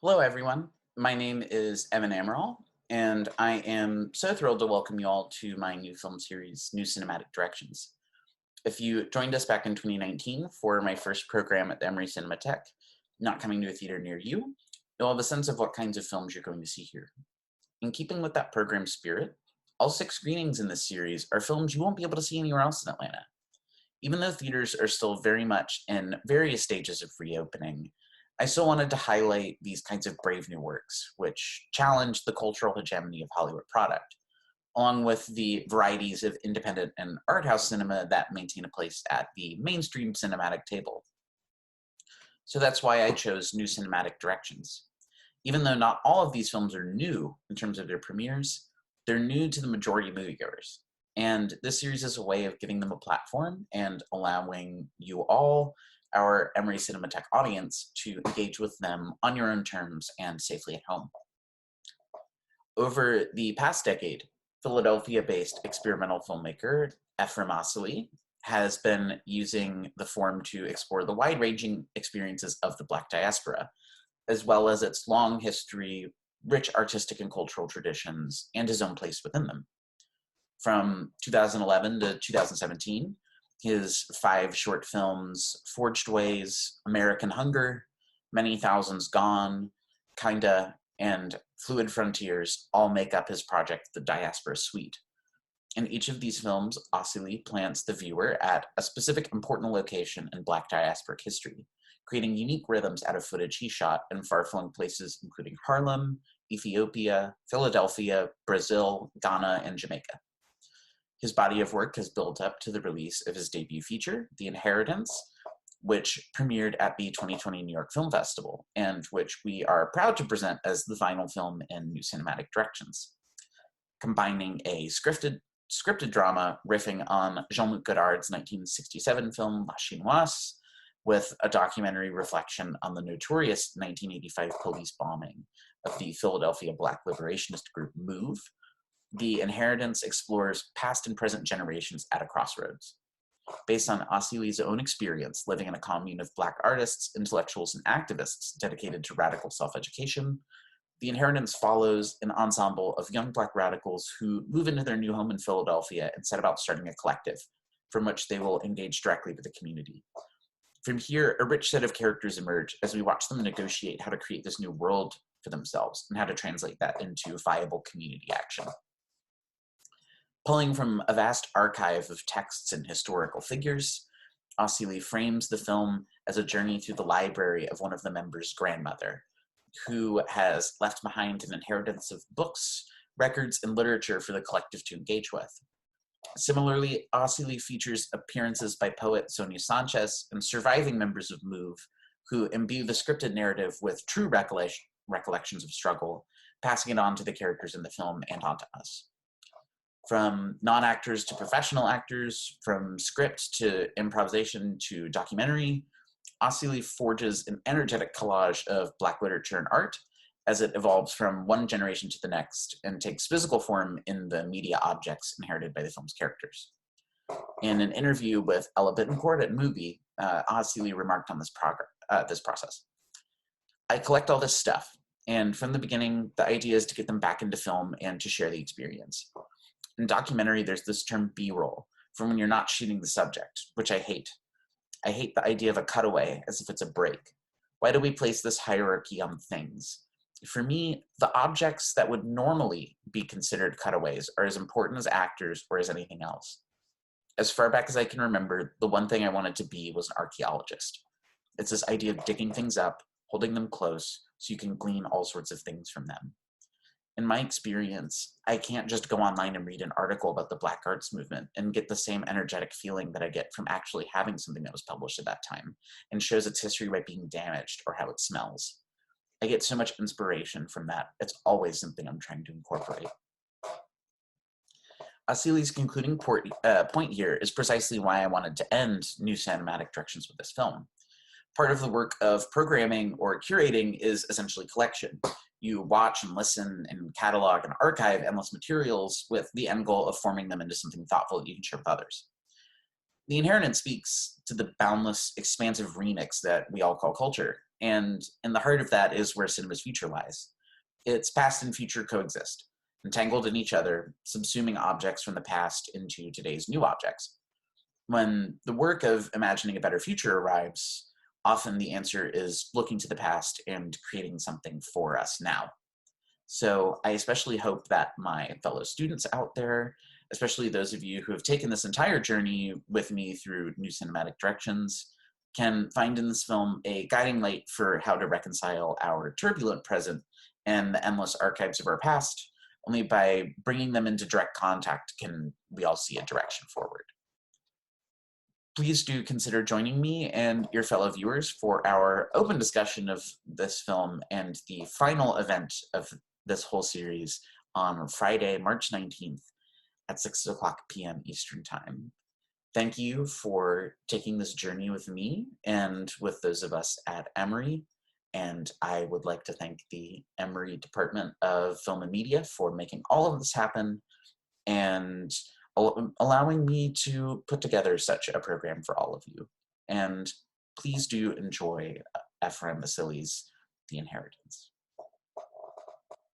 Hello, everyone. My name is Evan Amaral, and I am so thrilled to welcome you all to my new film series, New Cinematic Directions. If you joined us back in 2019 for my first program at the Emory Cinematheque, not coming to a theater near you, you'll have a sense of what kinds of films you're going to see here. In keeping with that program spirit, all 6 screenings in this series are films you won't be able to see anywhere else in Atlanta. Even though theaters are still very much in various stages of reopening, I still wanted to highlight these kinds of brave new works, which challenge the cultural hegemony of Hollywood product, along with the varieties of independent and art house cinema that maintain a place at the mainstream cinematic table. So that's why I chose New Cinematic Directions. Even though not all of these films are new in terms of their premieres, they're new to the majority of moviegoers. And this series is a way of giving them a platform and allowing you all, our Emory Cinematheque audience, to engage with them on your own terms and safely at home. Over the past decade, Philadelphia-based experimental filmmaker Ephraim Asili has been using the form to explore the wide-ranging experiences of the Black diaspora, as well as its long history, rich artistic and cultural traditions, and his own place within them. From 2011 to 2017, his 5 short films, Forged Ways, American Hunger, Many Thousands Gone, Kinda, and Fluid Frontiers all make up his project, The Diaspora Suite. In each of these films, Asili plants the viewer at a specific important location in Black diasporic history, creating unique rhythms out of footage he shot in far-flung places including Harlem, Ethiopia, Philadelphia, Brazil, Ghana, and Jamaica. His body of work has built up to the release of his debut feature, The Inheritance, which premiered at the 2020 New York Film Festival, and which we are proud to present as the final film in New Cinematic Directions, combining a scripted drama riffing on Jean-Luc Godard's 1967 film La Chinoise with a documentary reflection on the notorious 1985 police bombing of the Philadelphia Black liberationist group MOVE. The Inheritance explores past and present generations at a crossroads. Based on Asili's own experience living in a commune of Black artists, intellectuals, and activists dedicated to radical self-education, The Inheritance follows an ensemble of young Black radicals who move into their new home in Philadelphia and set about starting a collective from which they will engage directly with the community. From here, a rich set of characters emerge as we watch them negotiate how to create this new world for themselves and how to translate that into viable community action. Pulling from a vast archive of texts and historical figures, Asili frames the film as a journey through the library of one of the members' grandmother, who has left behind an inheritance of books, records, and literature for the collective to engage with. Similarly, Asili features appearances by poet Sonia Sanchez and surviving members of MOVE, who imbue the scripted narrative with true recollections of struggle, passing it on to the characters in the film and onto us. From non-actors to professional actors, from script to improvisation to documentary, Asili forges an energetic collage of Black literature and art as it evolves from one generation to the next and takes physical form in the media objects inherited by the film's characters. In an interview with Ella Bittencourt at Movie, Asili remarked on this process. I collect all this stuff, and from the beginning, the idea is to get them back into film and to share the experience. In documentary, there's this term B-roll, from when you're not shooting the subject, which I hate. I hate the idea of a cutaway as if it's a break. Why do we place this hierarchy on things? For me, the objects that would normally be considered cutaways are as important as actors or as anything else. As far back as I can remember, the one thing I wanted to be was an archaeologist. It's this idea of digging things up, holding them close, so you can glean all sorts of things from them. In my experience, I can't just go online and read an article about the Black arts movement and get the same energetic feeling that I get from actually having something that was published at that time and shows its history by being damaged or how it smells. I get so much inspiration from that. It's always something I'm trying to incorporate. Asili's concluding point here is precisely why I wanted to end New Cinematic Directions with this film. Part of the work of programming or curating is essentially collection. You watch and listen and catalog and archive endless materials with the end goal of forming them into something thoughtful that you can share with others. The Inheritance speaks to the boundless, expansive remix that we all call culture, And in the heart of that is where cinema's future lies. Its past and future coexist, entangled in each other, subsuming objects from the past into today's new objects. When the work of imagining a better future arrives, often the answer is looking to the past and creating something for us now. So I especially hope that my fellow students out there, especially those of you who have taken this entire journey with me through new cinematic directions, can find in this film a guiding light for how to reconcile our turbulent present and the endless archives of our past. Only by bringing them into direct contact can we all see a direction forward. Please do consider joining me and your fellow viewers for our open discussion of this film and the final event of this whole series on Friday, March 19th at 6:00 p.m. Eastern Time. Thank you for taking this journey with me and with those of us at Emory. And I would like to thank the Emory Department of Film and Media for making all of this happen and allowing me to put together such a program for all of you. And please do enjoy Ephraim Vasili's The Inheritance.